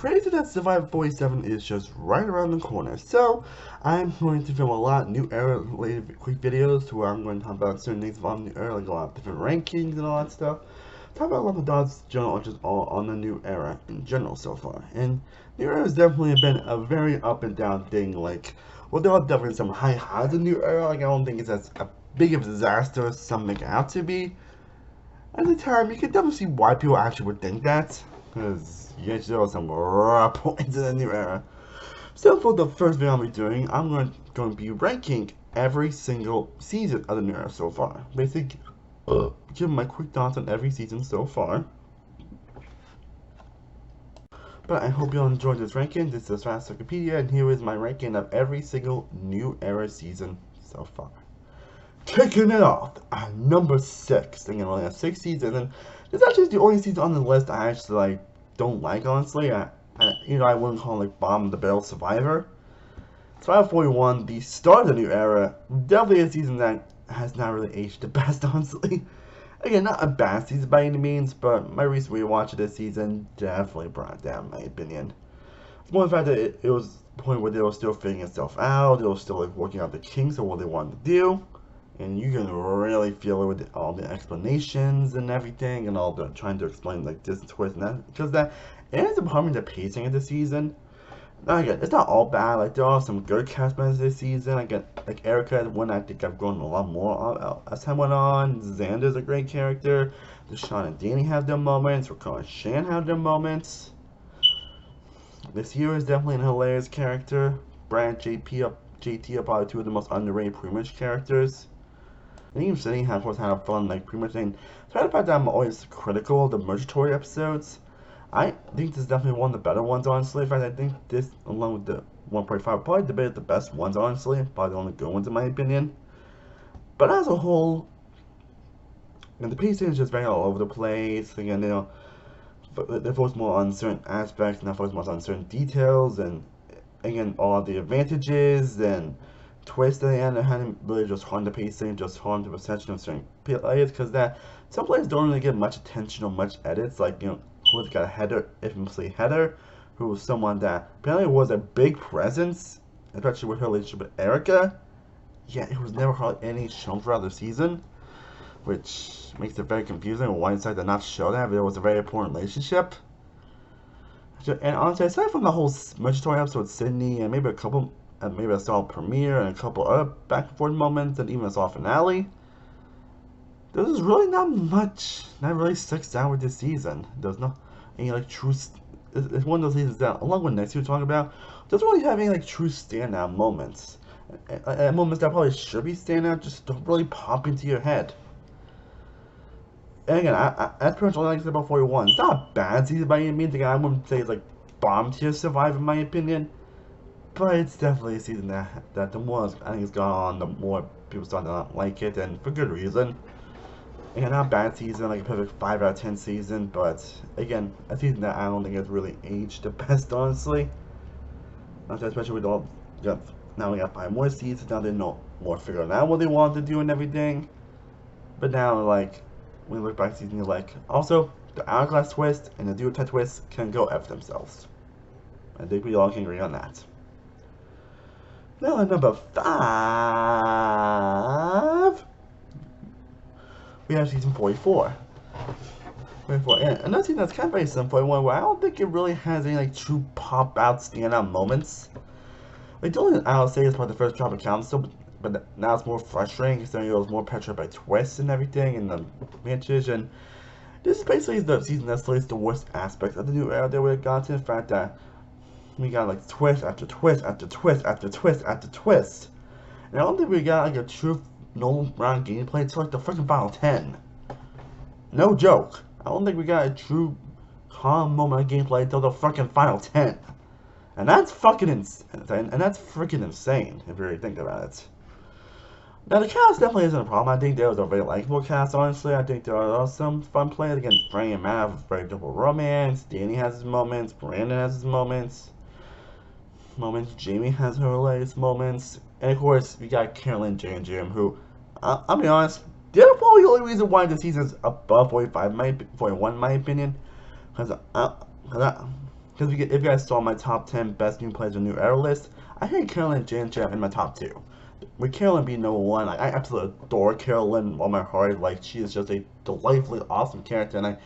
crazy that Survivor 47 is just right around the corner. So, I'm going to film a lot of New Era related quick videos to where I'm going to talk about certain things from New Era, like a lot of different rankings and all that stuff. Talk about a lot of Dodds general, just all on the New Era in general so far. And New Era has definitely been a very up and down thing. Like, well, there are definitely some high highs in New Era. Like, I don't think it's as a big of a disaster as some make it out to be. At the time, you can definitely see why people actually would think that, because yes, there was some raw points in the New Era. So for the first video I'll be doing, I'm going to be ranking every single season of the New Era so far. Basically, give my quick thoughts on every season so far. But I hope you all enjoyed this ranking. This is Fast Wikipedia, and here is my ranking of every single New Era season so far. Kicking it off at number 6. Again, only have 6 seasons, and this actually is the only season on the list I actually don't like. Honestly, I wouldn't call it bottom of the barrel Survivor. Survivor 41, the start of the New Era, definitely a season that has not really aged the best. Honestly, again, not a bad season by any means, but my recent rewatch of this season definitely brought it down, in my opinion. More the fact that it was the point where they were still figuring itself out, they were still working out the kinks of what they wanted to do. And you can really feel it with all the explanations and everything, and all the trying to explain this twist and that, because that ends up harming the pacing of the season. Now again, it's not all bad. Like, there are some good cast members this season. Like Erica, one I think I've grown a lot more as time went on. Xander's a great character. Deshaun and Danny have their moments. Raquel and Shan have their moments. This hero is definitely an hilarious character. Brad, JT are probably two of the most underrated Pre-Merge characters. And even Sydney has always had fun, pretty much saying, despite the fact that I'm always critical of the Mergatory episodes, I think this is definitely one of the better ones, honestly. In fact, I think this, along with the 1.5, probably the best ones, honestly. Probably the only good ones, in my opinion. But as a whole, the pacing is just very all over the place. Again, they focus more on certain aspects, and not focus more on certain details, and again, all the advantages and twist at the end and hadn't really just harmed the pacing, just harmed the perception of certain players, because that some players don't really get much attention or much edits. Who's got a Heather, infamously Heather, who was someone that apparently was a big presence, especially with her relationship with Erica. Yet it was never hardly any shown throughout the season, which makes it very confusing why they decided to not show that, but it was a very important relationship. And honestly, aside from the whole Mergatory episode with Sydney and maybe a solid premiere and a couple other back and forth moments and even a solid finale, there's really not much that really sticks out with this season. There's no any true. It's one of those seasons that, along with next year we're talking about, doesn't really have any true standout moments. And moments that probably should be standout just don't really pop into your head. And again, that's pretty much all I like to say about 41. It's not a bad season by any means. Again, I wouldn't say it's bomb tier Survivor in my opinion. But it's definitely a season that the more I think it's gone on, the more people start to not like it, and for good reason. Again, not a bad season, like a perfect 5 out of 10 season, but again, a season that I don't think has really aged the best, honestly. Especially with all, now we got 5 more seasons, now they know more figuring out what they want to do and everything. But now, when you look back at season, you're also, the Hourglass twist and the Duotite twist can go F themselves. I think we all can agree on that. Now at number 5, we have season 44. And another season that's kind of very similar, 41, where I don't think it really has any true pop out standout moments. The only I'll say is about the first drop of Council, but now it's more frustrating considering it was more petrified by twists and everything and the matches. And this is basically the season that slays the worst aspects of the New Era that we got to. The fact that we got twist after twist after twist after twist after twist. And I don't think we got a true normal round gameplay until the freaking final 10. No joke. I don't think we got a true calm moment of gameplay until the freaking final 10. And that's fucking insane. And that's freaking insane if you really think about it. Now the cast definitely isn't a problem. I think there was a very likable cast, honestly. I think there are some fun players. Again, Frank and Matt have a very double romance. Danny has his moments. Brandon has his moments. Jamie has her latest moments. And of course, we got Carolyn, Jay, and Jim, who, I'll be honest, they're probably the only reason why the season's above 41 in my opinion. Because Because if you guys saw my top 10 best new players in the new era list, I had Carolyn Jam Jam in my top 2. With Carolyn being number 1, I absolutely adore Carolyn on my heart. Like, she is just a delightfully awesome character, and I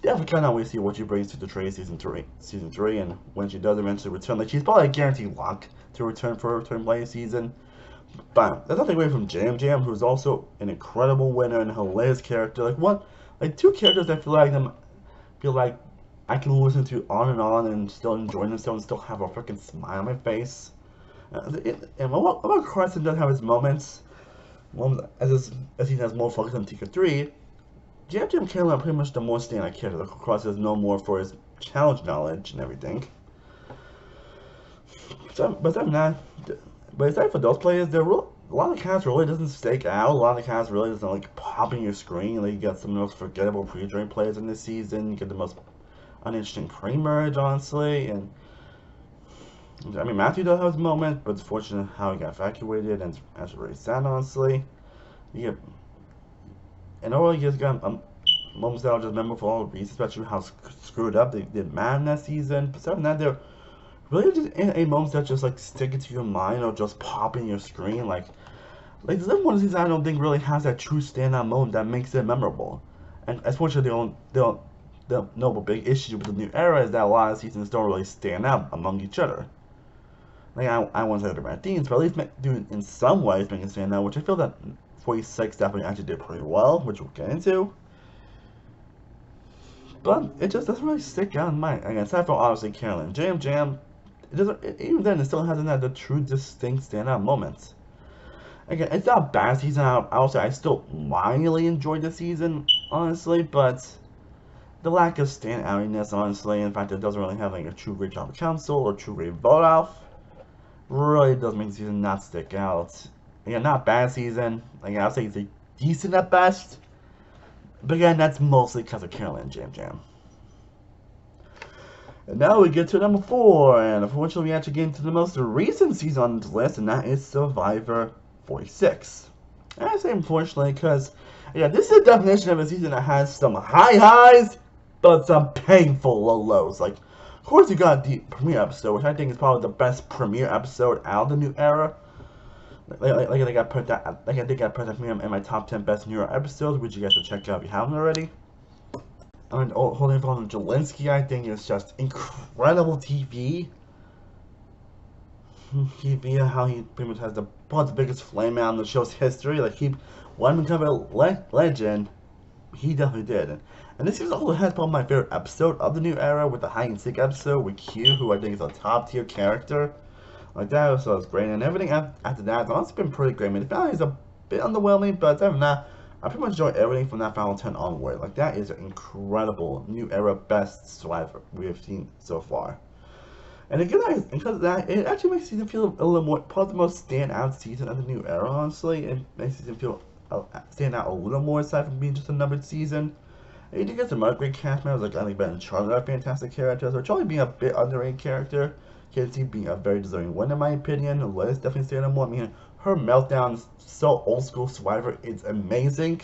definitely cannot wait to see what she brings to the trade season 3, and when she does eventually return. Like, she's probably a guaranteed lock to return for a return play season. But that's nothing away from Jam Jam, who's also an incredible winner and hilarious character. Like 2 characters I feel like I can listen to on and still enjoy themselves and still have a freaking smile on my face. And while Carson does have his moments, as he has more focus on Tika 3, Jam Jam Carolyn are pretty much the more standout character. Like, Carson is known more for his challenge knowledge and everything. But aside from those players, a lot of cast really doesn't stake out. A lot of cast really doesn't like pop in your screen. Like, you got some of the most forgettable pre-drain players in this season. You get the most uninteresting pre-merge, honestly. And I mean, Matthew does have his moment, but it's fortunate how he got evacuated, and that's really sad, honestly. And overall, you just got moments that I'll just remember for all the reasons, especially how screwed up they did Mad in that season. Besides from that, they're really just in moments that just like stick it to your mind or just pop in your screen. Like this is one of the seasons I don't think really has that true standout moment that makes it memorable. And unfortunately, the notable big issue with the new era is that a lot of seasons don't really stand out among each other. Like, I won't say they're bad themes, but at least do in some ways make it stand out, which I feel that 46 definitely actually did pretty well, which we'll get into. But it just doesn't really stick out in mind. Again, aside from obviously Carolyn Jam Jam, even then, it still hasn't had the true distinct standout moments. Again, it's not a bad season. I'll say I still mildly enjoyed the season, honestly, but the lack of standoutiness, honestly, in fact, it doesn't really have like a true great job council or true great vote off, really does make the season not stick out. Again, not a bad season. Again, I'll say it's a decent at best, but again, that's mostly because of Carolyn Jam Jam. And now we get to number 4, and unfortunately we actually get into the most recent season on this list, and that is Survivor 46. And I say unfortunately because, yeah, this is the definition of a season that has some high highs, but some painful low lows. Like, of course you got the premiere episode, which I think is probably the best premiere episode out of the new era. Like I think I put that premiere in my top 10 best new era episodes, which you guys should check out if you haven't already. And holding on to Jelinsky, I think is just incredible TV. How he pretty much has probably the biggest flame out in the show's history. Like, he wanted to become a legend. He definitely did. And this season also has probably my favorite episode of the new era, with the hide and seek episode with Q, who I think is a top tier character. Like, that episode was great, and everything after that has honestly been pretty great. I mean, the finale is a bit underwhelming, but other than that, I pretty much enjoy everything from that final 10 onward. Like, that is an incredible new era best Survivor we have seen so far. And again, because of that, it actually makes the season feel a little more, probably the most standout season of the new era, honestly. It makes the season feel stand out a little more aside from being just a numbered season. And you do get some other great cast members, like I think Ben and Charlie are fantastic characters, or Charlie being a bit underrated character. Casey being a very deserving winner in my opinion. Liz definitely stand out more. I mean, her meltdown so old school Survivor is amazing.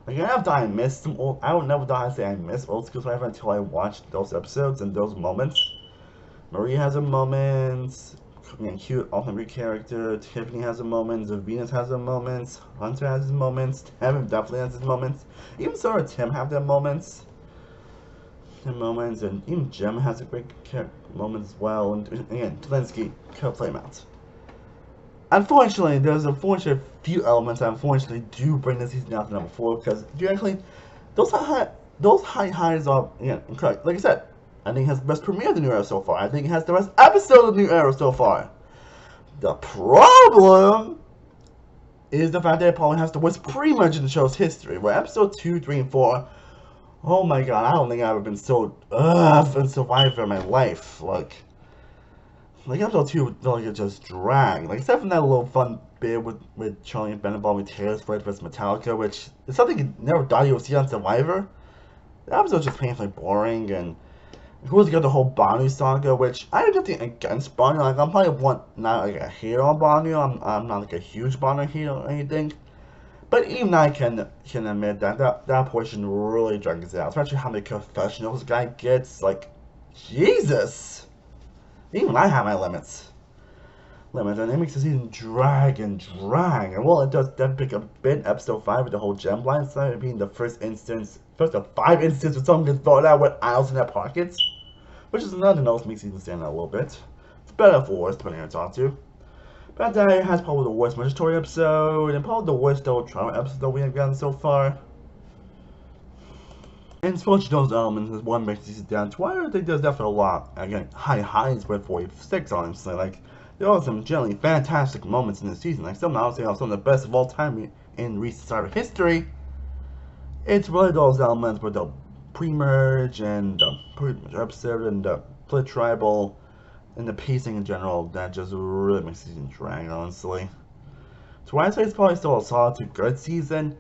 Like, I don't never die and say I miss old school Survivor until I watch those episodes and those moments. Marie has her moments. Cute, awesome great character. Tiffany has her moments. Venus has her moments. Hunter has his moments. Kevin definitely has his moments. Even Sarah and Tim have their moments. And even Jim has a great moment as well. And again, Zelensky could play him out. Unfortunately, there's a few elements that unfortunately do bring this season down to number 4, because theoretically, those high highs are, again, correct. Like I said, I think it has the best premiere of the new era so far. I think it has the best episode of the new era so far. The problem is the fact that it probably has the worst pre-merge in the show's history, where episode 2, 3, and 4, oh my god, I don't think I've ever been so in Survivor in my life. Like episode 2, like, it just dragged. Like, except for that little fun bit with Charlie and Ben involving Taylor Swift versus Metallica, which is something you never thought you would see on Survivor. The episode was just painfully boring, and of course you got the whole Bonnie saga, which I have nothing against Bonnie. Like, I'm probably not like a hater on Bonnie. I'm not like a huge Bonnie hater or anything. But even I can admit that portion really drags it out, especially how many confessionals the guy gets. Like, Jesus! Even I have my limits. And it makes the season drag and drag. And well, it does then pick a bit episode 5 with the whole gem blind side being the first of 5 instances where someone gets thrown out with owls in their pockets. Which is another note that makes the season stand out a little bit. It's better for worse, depending on who I talk to. But that has probably the worst mandatory episode, and probably the worst double trauma episode that we have gotten so far. And switch those elements is what makes these down to why I think there's definitely a lot. Again, high highs with 46, honestly. Like, there are some generally fantastic moments in the season. Like, some of the best of all time in recent cyber history. It's really those elements with the pre-merge and the pre-merge episode and the split tribal and the pacing in general that just really makes the season drag, honestly. So why I say it's probably still a solid to good season,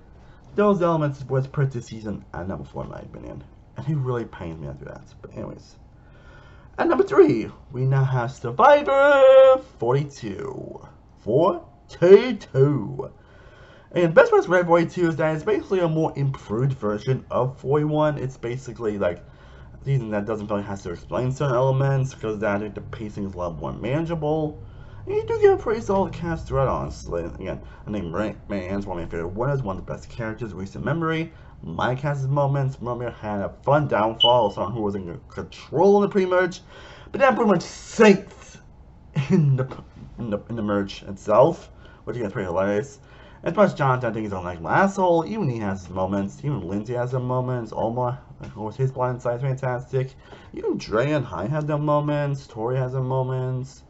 those elements was put this season at number 4 in my opinion. And it really pains me after that. But anyways. At number 3, we now have Survivor 42. 42. And best part of Survivor 42 is that it's basically a more improved version of 41. It's basically like a season that doesn't really have to explain certain elements because I think the pacing is a lot more manageable. And you do get a pretty solid cast throughout, honestly. Again, I think Marianne's one of my favorite winners, one of the best characters in recent memory. My cast's moments, Romeo had a fun downfall of someone who was in control in the pre-merge, but then pretty much sinks in the merge itself, which is pretty hilarious. As much as Jonathan, I think he's an unlikable asshole, even he has his moments, even Lindsay has their moments, Omar, with his blind side is fantastic, even Dre and Hai have their moments, Tori has their moments,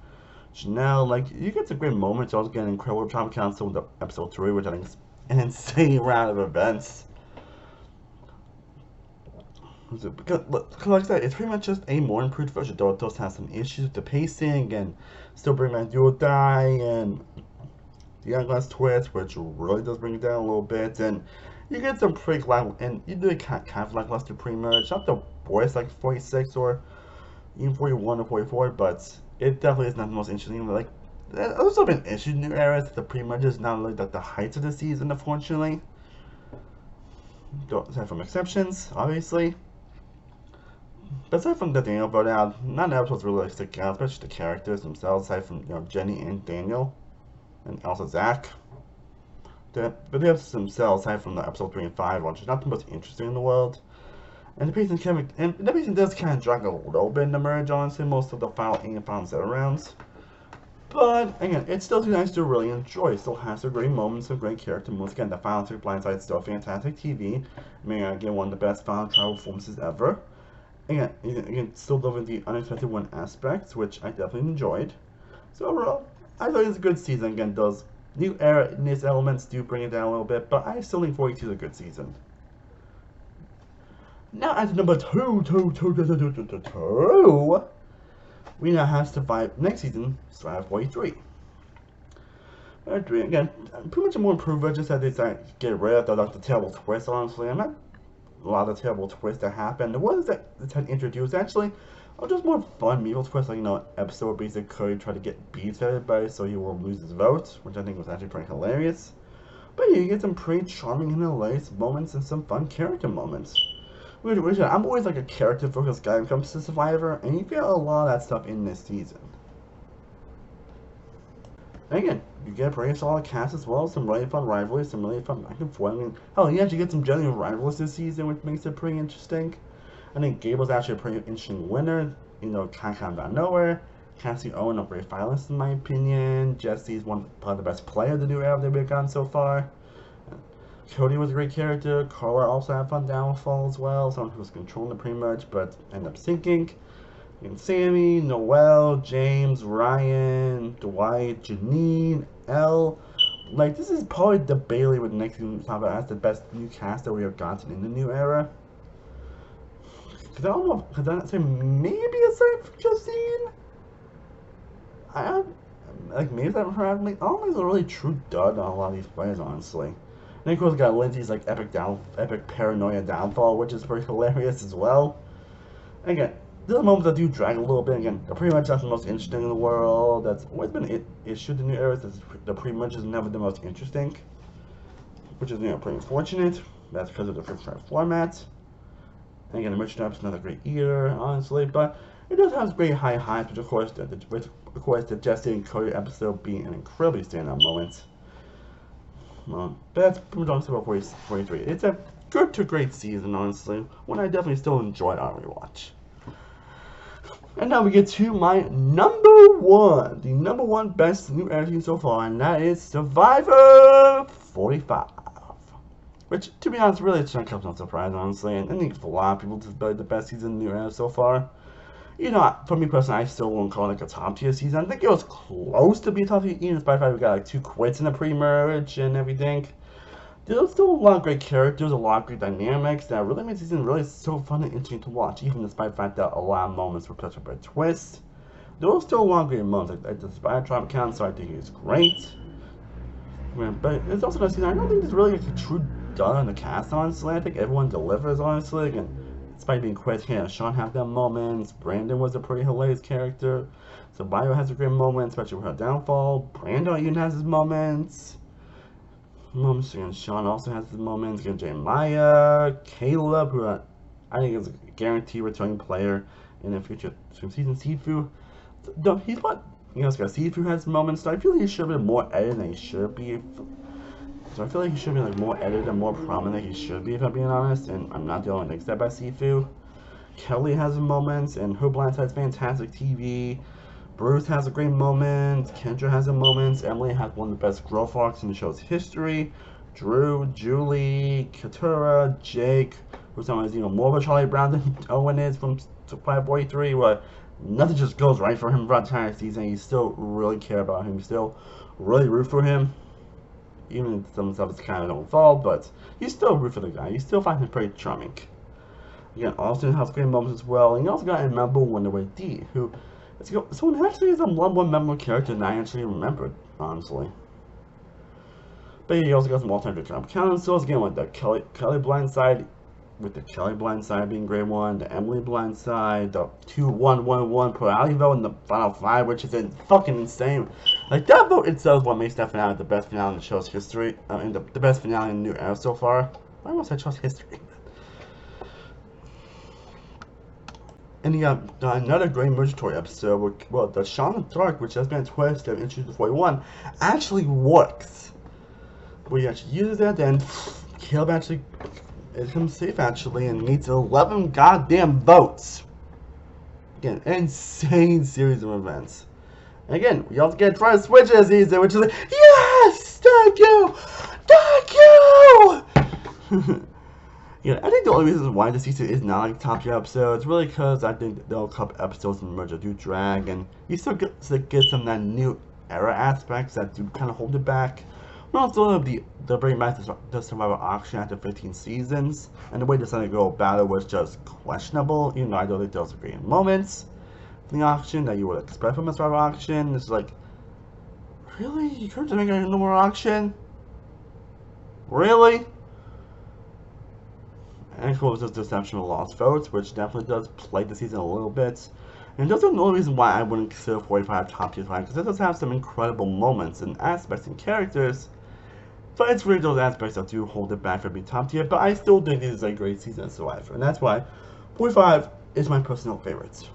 Janelle, like, you get some great moments. You also get an incredible Trauma Council with episode 3, which I think is an insane round of events. Because like I said, it's pretty much just a more improved version, though it does have some issues with the pacing, and still bring back Do or Die, and the Youngblood's twist, which really does bring it down a little bit, and you get some pretty and you do kind of lackluster pre-merge, not the worst like 46 or even 41 or 44, but it definitely is not the most interesting. Like, there's also been issues in new eras. The pre-merge is not really like the heights of the season, unfortunately. Don't aside from exceptions, obviously. But aside from the Daniel burnout, none of the episodes really stick out, especially the characters themselves, aside from Jenny and Daniel, and also Zach. But the episodes themselves, aside from the episode 3 and 5, which is not the most interesting in the world. And the pacing does kind of drag a little bit in the merge, honestly, most of the final 8 and final 7 rounds. But, again, it's still too nice to really enjoy. It still has some great moments, some great character moves. Again, the final 3 blindside is still fantastic TV. Again, one of the best final travel performances ever. Again, still loving the unexpected win aspects, which I definitely enjoyed. So overall, I thought it was a good season. Again, those new era in these elements do bring it down a little bit, but I still think 42 is a good season. Now at number 2, we now have Survivor next season, Survivor 43. Again, pretty much a more improved version, just that they decided to get rid of the terrible twist, honestly. I'm not a lot of terrible twists that happened. The ones that they had introduced actually are just more fun medieval twists, like, episode where basically Curry tried to get beats for everybody so he won't lose his vote, which I think was actually pretty hilarious. But yeah, you get some pretty charming and hilarious moments and some fun character moments. I'm always like a character-focused guy when it comes to Survivor, and you get a lot of that stuff in this season. And again, you get a pretty solid cast as well, some really fun rivalries, some really fun back and forth. I mean, hell, you actually get some genuine rivalries this season, which makes it pretty interesting. I think Gable's actually a pretty interesting winner, kind of out of nowhere. Cassie Owen, a great finalist in my opinion. Jesse's probably the best player of the new era that we've gotten so far. Cody was a great character. Carla also had fun downfall as well. Someone who was controlling the pre-merge but ended up sinking. And Sammy, Noel, James, Ryan, Dwight, Janine, Elle. Like, this is probably the Bailey with next season talk about as the best new cast that we have gotten in the new era. Because I don't know, because I say maybe aside from Justine? Maybe that her, like, I don't think it's a really true dud on a lot of these players, honestly. And of course, we got Lindsay's like epic paranoia downfall, which is pretty hilarious as well. And again, there's moments that do drag a little bit. Again, the pre-merge is the most interesting in the world. That's always been an issue in the new eras. The pre-merge is never the most interesting, which is pretty unfortunate. That's because of the first try format. And again, the merchandise is not a great either, honestly. But It does have great high highs, which of course the Jesse and Cody episode being an incredibly standout moment. But that's pretty much about 43. It's a good to great season, honestly. One I definitely still enjoyed on rewatch. And now we get to my number one, the number one best new era so far, and that is Survivor 45. Which, to be honest, really shouldn't come as a surprise, honestly. And I think for a lot of people, this is the best season in the new era so far. You know, for me personally, I still won't call it like a top tier season. I think it was close to be a top tier, even despite the fact we got like 2 quits in the pre-merge and everything. There's still a lot of great characters, a lot of great dynamics that really made the season really so fun and interesting to watch, even despite the fact that a lot of moments were such a big twist. There was still a lot of great moments, like the Spy Tribe count, so I think it's great. But it's also a season, I don't think there's really like a true done on the cast, honestly. I think everyone delivers, honestly. And despite being quite Sean had them moments. Brandon was a pretty hilarious character. So Bio has a great moment, especially with her downfall. Brando even has his moments. And Sean also has his moments. Again, Jeremiah, Caleb, who I think is a guaranteed returning player in the future season. Sifu, he's what Sifu has moments. So I feel like he should have been more edited than he should be. So I feel like he should be like more edited and more prominent than he should be, if I'm being honest. And I'm not the only one except by Sifu. Kelly has moments, and her blind side's fantastic TV. Bruce has a great moment. Kendra has a moment. Emily has one of the best growth arcs in the show's history. Drew, Julie, Katura, Jake, who's sometimes more of a Charlie Brown than Owen is from 543, where nothing just goes right for him throughout the entire season. You still really care about him. You still really root for him. Even some stuff is kind of don't fall, but you still root for the guy. You still find him pretty charming. Again, Austin has great moments as well. And you also got to remember Wonderway D, who someone actually is a one memorable character that I actually remembered, honestly. But you also got some alternative camp councils, again with the Kelly Blindside, with the Kelly Blindside being a great one, the Emily Blindside, the 2-1-1-1 plurality vote in the final 5, which is fucking insane. Like, that vote itself is what makes that finale the best finale in the show's history, and the best finale in the new era so far. I almost said show's history. And you got another great Mergatory episode where, well, the Shaun of the Dark, which has been a twist that introduced to 41, actually works. Where he actually uses that, then Caleb actually becomes safe actually and needs 11 goddamn votes. Again, an insane series of events. And again, we also get try to switch this season, which is like, yes! Thank you! Thank you! Yeah, I think the only reason why the season is not like top tier episodes really because I think the couple episodes in Merger do drag, and you still get some of that new era aspects that do kind of hold it back. But also the bring back the Survivor auction after 15 seasons, and the way they decided to go about it was just questionable. Even though I don't think there was great moments in the auction that you would expect from a Survivor auction. It's like, really? You couldn't make a no more auction? Really? And of course, there's deception of lost votes, which definitely does plague the season a little bit. And that's another reason why I wouldn't consider 45 top tier time, because it does have some incredible moments and aspects and characters. But it's really those aspects that do hold it back from being top tier, but I still think it is a great season of Survivor. And that's why 45 is my personal favorite.